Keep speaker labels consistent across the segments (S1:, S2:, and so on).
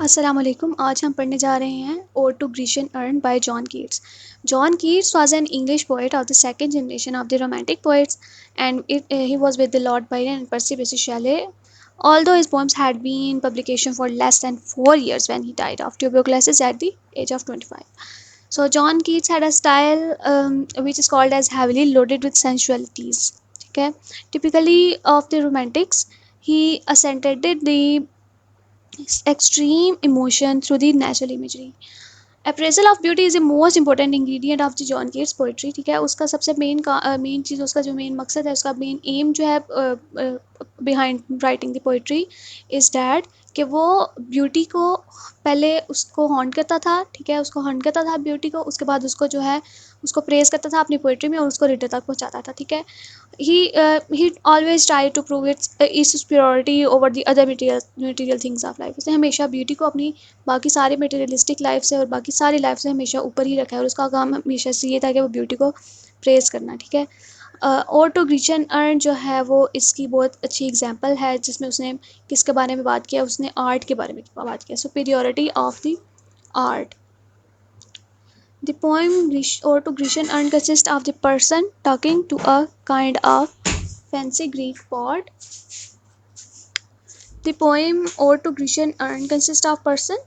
S1: अस्सलाम वालेकुम। आज हम पढ़ने जा रहे हैं Ode to Grecian Urn by John Keats. John Keats was an English poet of the second generation of the Romantic poets, and he was with the Lord Byron and Percy Bysshe Shelley. Although his poems had been in publication for less than 4 years when he died of tuberculosis at the age of 25. So John Keats had a style which is called as heavily loaded with sensualities. Okay, typically of the Romantics, he accented the extreme emotion through the natural imagery. Appraisal of beauty is the most important ingredient of the John Keats poetry. ठीक है, उसका सबसे main चीज़, उसका जो main मकसद है, उसका main M जो है behind writing the poetry is that कि वो ब्यूटी को पहले उसको हॉन्ट करता था। ठीक है, उसको हॉन्ट करता था ब्यूटी को, उसके बाद उसको जो है उसको प्रेज करता था अपनी पोइट्री में और उसको रीडर तक पहुँचाता था। ठीक है, he always tried to prove its superiority over the other material things of life. उसने हमेशा ब्यूटी को अपनी बाकी सारे मटेरियलिस्टिक लाइफ से और बाकी सारी लाइफ से हमेशा ऊपर ही रखा है और उसका काम हमेशा से ये था कि वो ब्यूटी को प्रेज करना। ठीक है, और टू ग्रीचन अर्न जो है वो इसकी बहुत अच्छी एग्जांपल है, जिसमें उसने किसके बारे में बात किया, उसने आर्ट के बारे में बात किया, superiority of the art. The poem Ode to Grecian Urn consists of the person talking to a kind of fancy Greek pot. The poem Ode to Grecian Urn consists of person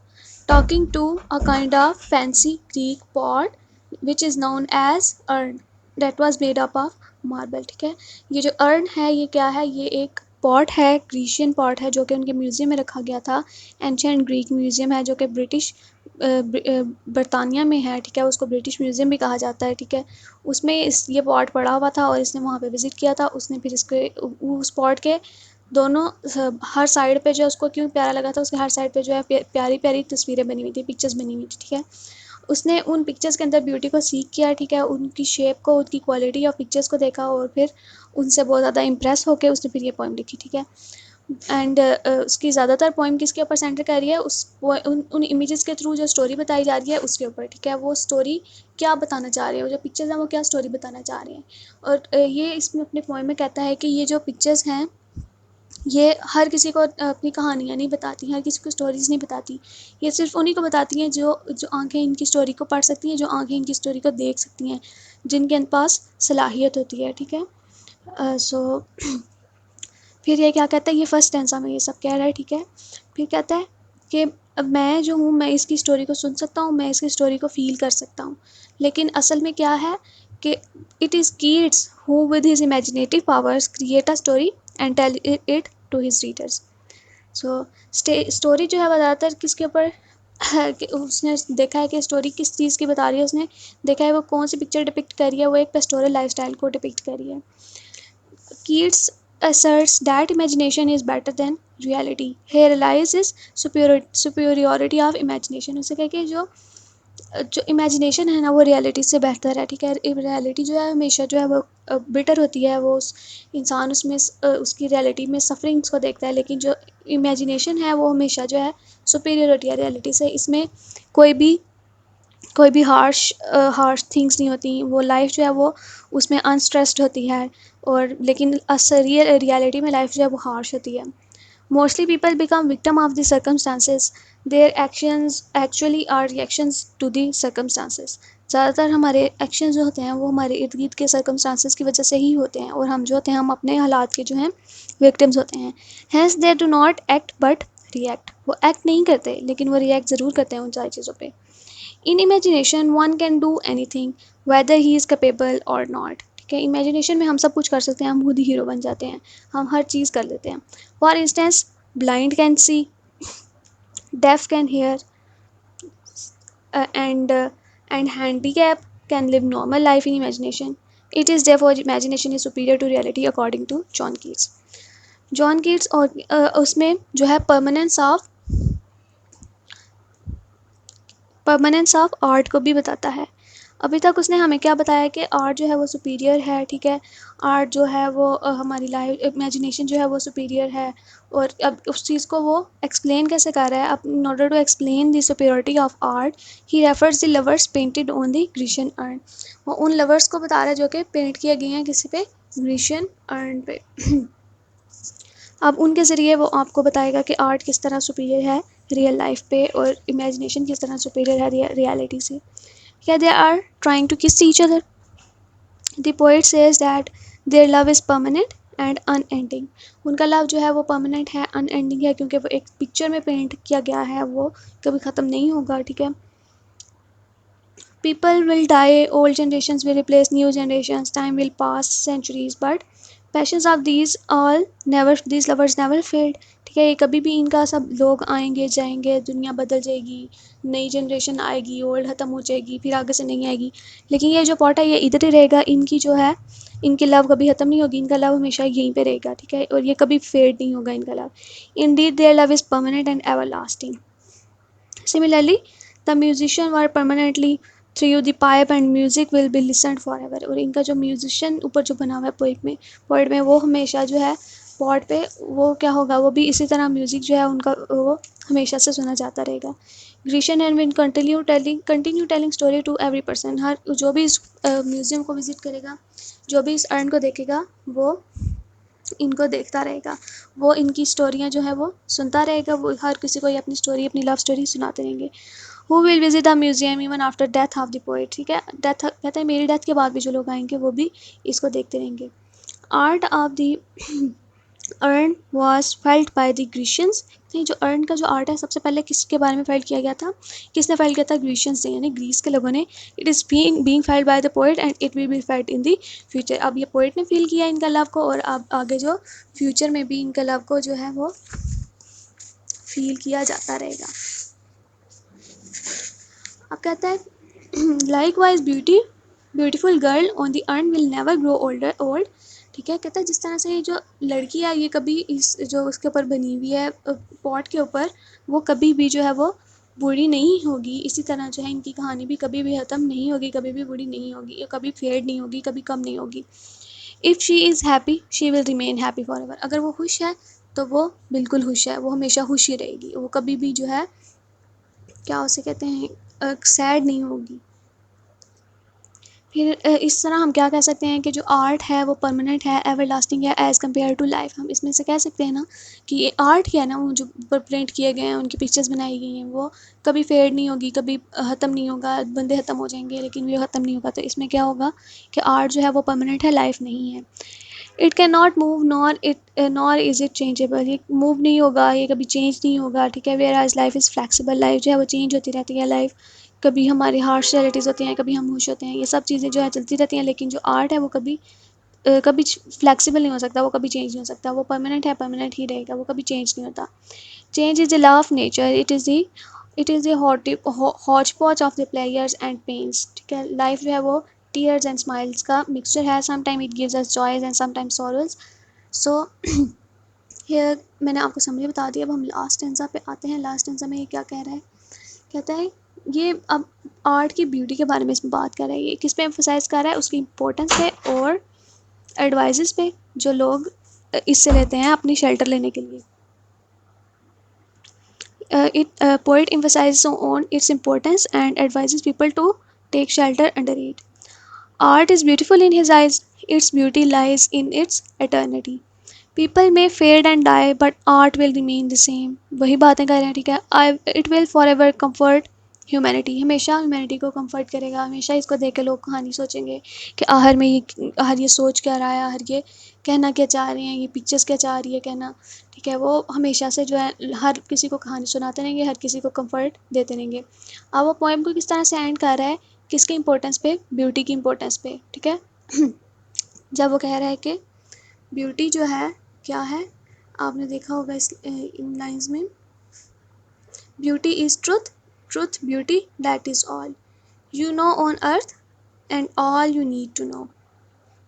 S1: talking to a kind of fancy Greek pot which is known as urn that was made up of marble। ठीक है, ये जो earn है ये क्या है, ये एक पॉट है, ग्रीशियन पॉट है जो कि उनके म्यूज़ियम में रखा गया था। एंशियंट ग्रीक म्यूज़ियम है जो कि बरतानिया में है। ठीक है, उसको ब्रिटिश म्यूज़ियम भी कहा जाता है। ठीक है, उसमें ये पॉट पड़ा हुआ था और इसने वहाँ पे विज़िट किया था। उसने फिर इसके उस पॉट के दोनों हर साइड पे जो उसको क्यों प्यारा लगा था, उसके हर साइड पे जो है प्यारी प्यारी तस्वीरें बनी हुई थी, पिक्चर्स बनी हुई थी। ठीक है, उसने उन पिक्चर्स के अंदर ब्यूटी को सीख किया। ठीक है, उनकी शेप को, उनकी क्वालिटी ऑफ पिक्चर्स को देखा और फिर उनसे बहुत ज़्यादा इम्प्रेस होकर उसने फिर ये पोइम लिखी। ठीक है, एंड उसकी ज़्यादातर पोइम किसके ऊपर सेंटर कर रही है, उन इमेजेस के थ्रू जो स्टोरी बताई जा रही है उसके ऊपर। ठीक है, वो स्टोरी क्या बताना चाह रहे हैं, जो पिक्चर्स हैं वो क्या स्टोरी बताना चाह रहे हैं। और ये इसमें अपने पोइम में कहता है कि ये जो पिक्चर्स हैं ये हर किसी को अपनी कहानियाँ नहीं बताती, हर किसी को स्टोरीज़ नहीं बताती। ये सिर्फ उन्हीं को बताती हैं जो जो आंखें इनकी स्टोरी को पढ़ सकती हैं, जो आंखें इनकी स्टोरी को देख सकती हैं, जिनके पास सलाहियत होती है। ठीक है, सो फिर ये क्या कहता है, ये फर्स्ट टेंसा में ये सब कह रहा है। ठीक है, फिर कहता है कि अब मैं जो हूँ मैं इसकी स्टोरी को सुन सकता हूँ, मैं इसकी स्टोरी को फील कर सकता हूँ, लेकिन असल में क्या है कि it is Keats who with his imaginative powers create a story and tell it to his readers. So story जो है ज़्यादातर किसके ऊपर है कि उसने देखा है कि स्टोरी किस चीज़ की बता रही है, उसने देखा है वो कौन सी पिक्चर डिपिक्ट कर रही है, वो एक पेस्टोरल लाइफस्टाइल को डिपिक्ट कर रही है। Keats asserts that imagination is better than reality. Here lies his superiority of imagination. उसे कह के जो जो इमेजिनेशन है ना वो रियलिटी से बेहतर है। ठीक है, रियलिटी जो है हमेशा जो है वो बेटर होती है, वो इंसान उसमें उसकी रियलिटी में सफरिंग्स को देखता है, लेकिन जो इमेजिनेशन है वो हमेशा जो है सुपीरियर होती है रियलिटी से। इसमें कोई भी कोई भी हार्श थिंग्स नहीं होती, वो लाइफ जो है वो उसमें अनस्ट्रेस्ड होती है, और लेकिन रियलिटी में लाइफ जो है वो हार्श होती है। Mostly people become victim of the circumstances, their actions actually are reactions to the circumstances. ज़्यादातर हमारे एक्शंस जो होते हैं वो हमारे इर्द गिर्द के सर्कमस्टांसेस की वजह से ही होते हैं, और हम जो होते हैं हम अपने हालात के जो हैं विक्टिम्स होते हैं। Hence they do not act but react, वो एक्ट नहीं करते लेकिन वो रिएक्ट ज़रूर करते हैं उन सारी चीज़ों पर। इन imagination one can do any thing whether he is capable और नॉट। ठीक है, इमेजिनेशन में हम सब कुछ कर सकते हैं, हम खुद ही हीरो बन जाते हैं, हम हर चीज़ कर लेते हैं। For instance blind can see, deaf can hear, and handicap can live normal life in imagination. It is therefore imagination is superior to reality according to John Keats. John Keats और उसमें जो है परमानेंस ऑफ आर्ट को भी बताता है। अभी तक उसने हमें क्या बताया कि आर्ट जो है वो सुपीरियर है। ठीक है, आर्ट जो है वो हमारी लाइफ इमेजिनेशन जो है वो सुपीरियर है, और अब उस चीज़ को वो एक्सप्लेन कैसे कर रहा है। अब in order to explain the superiority of art he refers the lovers painted on the Grecian urn. वो उन लवर्स को बता रहा है जो कि पेंट किए गए हैं किसी पे, ग्रीशियन अर्न पे। अब उनके ज़रिए वो आपको बताएगा कि आर्ट किस तरह सुपीरियर है रियल लाइफ पे और इमेजिनेशन किस तरह सुपीरियर है रियलिटी से। क्या they are trying to kiss each other. The poet says that their love is permanent and unending. उनका लव जो है वो परमानेंट है, अनएंडिंग है, क्योंकि वो एक पिक्चर में पेंट किया गया है, वो कभी ख़त्म नहीं होगा, ठीक है। People will die, old generations will replace new generations, time will pass centuries, but passions of these lovers never fade। ठीक है, ये कभी भी इनका सब लोग आएंगे जाएंगे, दुनिया बदल जाएगी, नई जनरेशन आएगी, ओल्ड ख़त्म हो जाएगी, फिर आगे से नहीं आएगी, लेकिन ये जो पॉट है ये इधर ही रहेगा। इनकी जो है इनकी लव कभी ख़त्म नहीं होगी, इनका लव हमेशा यहीं पे रहेगा, ठीक है, और ये कभी फेड नहीं होगा इनका love. Indeed there love is permanent and ever lasting. Similarly, the musician were permanently through the pipe and music will be listened forever। और इनका जो म्यूजिशियन ऊपर जो बना हुआ है पोइट में वो हमेशा जो है पॉट पे वो क्या होगा, वो भी इसी तरह म्यूज़िक जो है उनका वो हमेशा से सुना जाता रहेगा। Grecian and win continue telling story to every person. हर जो भी इस म्यूज़ियम को विज़िट करेगा, जो भी इस अर्न को देखेगा, वो इनको देखता रहेगा, वो इनकी स्टोरियाँ जो है वो सुनता रहेगा, वो हर किसी को ये अपनी स्टोरी, अपनी लव स्टोरी सुनाते रहेंगे। Who will visit the museum even after death of the poet. ठीक है, डेथ कहते हैं मेरी डेथ के बाद भी जो लोग आएंगे वो भी इसको देखते रहेंगे। Art of the urn was felt by the Grecians. जो अर्न का जो आर्ट है सबसे पहले किसके बारे में फेल्ट किया गया था, किसने फेल्ट किया था, ग्रीशियंस ने, यानी ग्रीस के लोगों ने। It is being felt by the poet and it will be felt in the future. अब ये पोइट ने फील किया इनका लव को, और अब आगे जो फ्यूचर में भी इनका लव को जो है वो फील किया जाता रहेगा। अब कहता है like wise beautiful girl on the earn will never grow old. ठीक है, कहता है जिस तरह से ये जो लड़की है ये कभी इस जो उसके ऊपर बनी हुई है पॉट के ऊपर, वो कभी भी जो है वो बूढ़ी नहीं होगी, इसी तरह जो है इनकी कहानी भी कभी भी ख़त्म नहीं होगी, कभी भी बूढ़ी नहीं होगी, ये कभी फेड नहीं होगी, कभी कम नहीं होगी। If she is happy she will remain happy for ever. अगर वो खुश है तो वो बिल्कुल खुश है, वो हमेशा खुश ही रहेगी, वो कभी भी जो है क्या उसे कहते हैं सैड नहीं होगी। फिर इस तरह हम क्या कह सकते हैं कि जो आर्ट है वो परमानेंट है, एवर लास्टिंग है एज़ कम्पेयर टू लाइफ। हम इसमें से कह सकते हैं ना कि ये आर्ट क्या है ना, वो जो ऊपर प्रिंट किए गए हैं, उनकी पिक्चर्स बनाई गई हैं, वो कभी फेड नहीं होगी, कभी ख़त्म नहीं होगा, बंदे ख़त्म हो जाएंगे लेकिन ये ख़त्म नहीं होगा। तो इसमें क्या होगा कि आर्ट जो है वो परमानेंट है, लाइफ नहीं है। It can not move nor is it changeable. ये मूव नहीं होगा, ये कभी चेंज नहीं होगा, ठीक है। Whereas life is flexible. Life जो है वो चेंज होती रहती है। लाइफ कभी हमारी हार्श रियलिटीज़ होती हैं, कभी हम खुश होते हैं, ये सब चीज़ें जो है चलती रहती हैं, लेकिन जो आर्ट है वो कभी फ्लैक्सीबल नहीं हो सकता, वो कभी चेंज नहीं हो सकता, वो परमानेंट है, परमानेंट ही रहेगा, वो कभी चेंज नहीं होता। Change is the law of nature. It is the hotch potch of the players and pains. ठीक है, लाइफ जो है वो टीयर्स एंड स्माइल्स का मिक्सचर है। Sometime it gives us joys and sometime sorrows. So here मैंने आपको summary बता दिया। अब हम लास्ट स्टैंजा पे आते हैं। लास्ट स्टैंजा में ये क्या कह रहा है, कहता है ये अब आर्ट की ब्यूटी के बारे में इसमें बात कर रहा है। ये किस पे एम्फोसाइज कर रहा है, उसकी इम्पोर्टेंस पे और एडवाइजेस पे जो लोग इससे लेते हैं अपनी शेल्टर लेने के लिए। Poet emphasizes on its importance and advises people to take shelter under it. Art is beautiful in his eyes. Its beauty lies in its eternity. People may fade and die, but art will remain the same. वही बातें कर रहे हैं, ठीक है। It will forever comfort humanity. हमेशा humanity को comfort करेगा। हमेशा इसको देख के लोग कहानी सोचेंगे कि आहर ये सोच क्या रहा है, आहर ये कहना क्या चाह रहे हैं, ये पिक्चर्स क्या चाह रही है कहना, ठीक है। वो हमेशा से जो है हर किसी को कहानी सुनाते रहेंगे, हर किसी को कंफर्ट देते रहेंगे। अब वो पोएम को किस तरह से एंड कर रहा है, किसके इंपॉर्टेंस पे, ब्यूटी की इंपॉर्टेंस पे, ठीक है। जब वो कह रहा है कि ब्यूटी जो है क्या है, आपने देखा होगा इन लाइंस में, beauty is truth, truth beauty that is all you know on earth and all you need to know.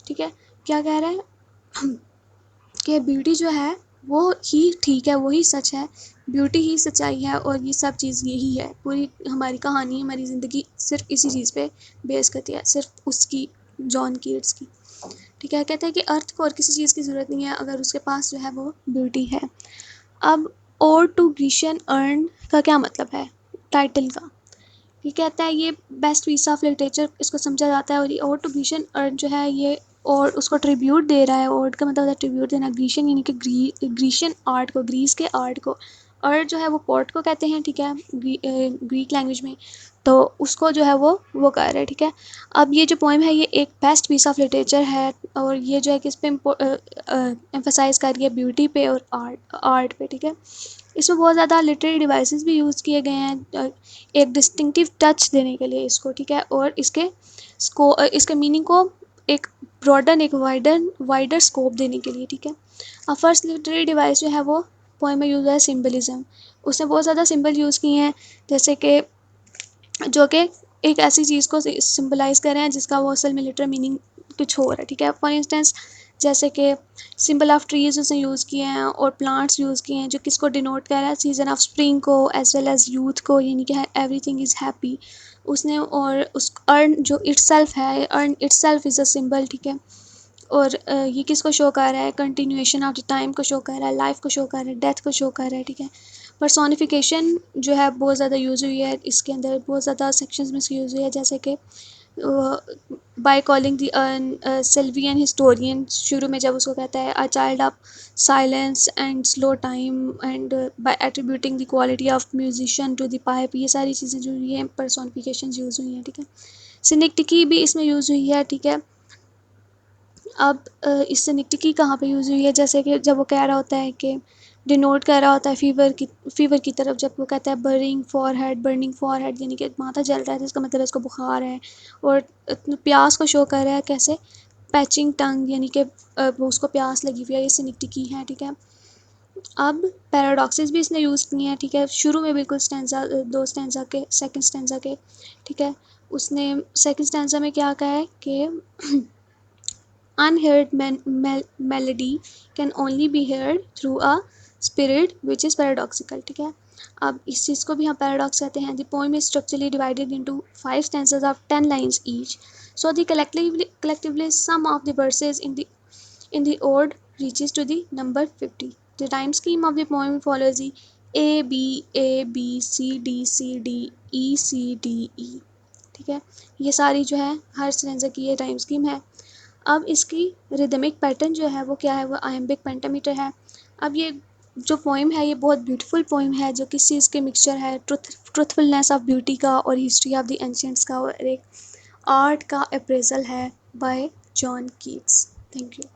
S1: ठीक है, क्या कह रहा है कि ब्यूटी जो है वो ही ठीक है, वही सच है, ब्यूटी ही सच्चाई है, और ये सब चीज़ यही है। पूरी हमारी कहानी, हमारी ज़िंदगी सिर्फ इसी चीज़ पे बेस करती है, सिर्फ उसकी, जॉन कीट्स की। ठीक है, कहते हैं कि अर्थ को और किसी चीज़ की ज़रूरत नहीं है अगर उसके पास जो है वो ब्यूटी है। अब और टू ग्रीशियन अर्न का क्या मतलब है टाइटल का, ये कहता है ये बेस्ट पीस ऑफ लिटरेचर इसको समझा जाता है, और ये और टू ग्रीशियन अर्न जो है ये और उसको ट्रिब्यूट दे रहा है। ओड का मतलब होता है ट्रिब्यूट देना। ग्रीशियन यानी कि ग्रीशियन आर्ट को, ग्रीस के आर्ट को। और जो है वो पोर्ट को कहते हैं, ठीक है, ग्रीक लैंग्वेज में। तो उसको जो है वो कर रहे हैं, ठीक है। अब ये जो पोइम है ये एक बेस्ट पीस ऑफ लिटरेचर है, और ये जो है किस पे एम्फोसाइज कर रही है, ब्यूटी पे और आर्ट पे, ठीक है। इसमें बहुत ज़्यादा लिटरेरी डिवाइसेस भी यूज़ किए गए हैं एक डिस्टिंक्टिव टच देने के लिए इसको, ठीक है, और इसके मीनिंग को एक ब्रॉडन, एक वाइडर स्कोप देने के लिए, ठीक है। अब फर्स्ट लिटरेरी डिवाइस जो है वो पोएम में यूज़ है सिम्बलिज्म। उसने बहुत ज़्यादा सिंबल यूज़ किए हैं, जैसे कि जो कि एक ऐसी चीज़ को सिंबलाइज कर रहे हैं जिसका वो असल में लिटरल मीनिंग कुछ और है, ठीक है। फॉर इंस्टेंस जैसे कि सिंबल ऑफ ट्रीज उसने यूज़ किए हैं और प्लांट्स यूज़ किए हैं जो किसको डिनोट कर रहा है, सीजन ऑफ स्प्रिंग को एज वेल एज यूथ को, यानी कि एवरीथिंग इज़ हैप्पी उसने। और उस अर्न जो इटसेल्फ है, earn itself is a symbol, ठीक है। और ये किसको शो कर रहा है, कंटिन्यूएशन ऑफ द टाइम को शो कर रहा है, लाइफ को शो कर रहा है, डेथ को शो कर रहा है, ठीक है। पर्सोनिफिकेशन जो है बहुत ज़्यादा यूज़ हुई है इसके अंदर, बहुत ज़्यादा सेक्शंस में इसकी यूज़ हुई है, जैसे कि by calling the sylvan historian, शुरू में जब उसको कहता है a child of silence and slow time, and by attributing the quality of musician to the pipe, ये सारी चीज़ें जो हुई हैं पर्सोनिफिकेशन यूज़ हुई हैं, ठीक है। सिनिक्टिकी भी इसमें यूज़ हुई है, ठीक है। अब इससे निक्टिकी कहाँ पे यूज़ हुई है, जैसे कि जब वो कह रहा होता है कि डिनोट कर रहा होता है फीवर की तरफ, जब वो कहता है बर्निंग फॉर हेड यानी कि माथा जल रहा है, तो इसका मतलब इसको बुखार है। और प्यास को शो कर रहा है कैसे, पैचिंग टंग, यानी कि वो उसको प्यास लगी हुई है, ये सिनिक्टिकी है, ठीक है। अब पैराडॉक्सेस भी इसने यूज़ किए हैं, ठीक है, शुरू में बिल्कुल स्टैंजा, दो स्टैंजा के, सेकंड स्टैंजा के, ठीक है। उसने सेकंड स्टैंजा में क्या कहा है कि unheard melody can only be heard through a spirit which is paradoxical, ठीक है। अब इस चीज़ को भी हम पैराडॉक्स कहते हैं। The poem is structurally divided into 5 stanzas of 10 lines each, so the collectively sum of the verses in the ode reaches to the number 50. The rhyme scheme of the poem follows the A B C D ठीक है। ये सारी जो है हर stanza की ये rhyme scheme है। अब इसकी रिदमिक पैटर्न जो है वो क्या है, वो आयम्बिक पेंटामीटर है। अब ये जो पोइम है ये बहुत ब्यूटीफुल पोइम है, जो किस चीज़ के मिक्सचर है, ट्रुथफुलनेस ऑफ ब्यूटी का और हिस्ट्री ऑफ द एंशियंट्स का, और एक आर्ट का अप्रेजल है bye John Keats. Thank you.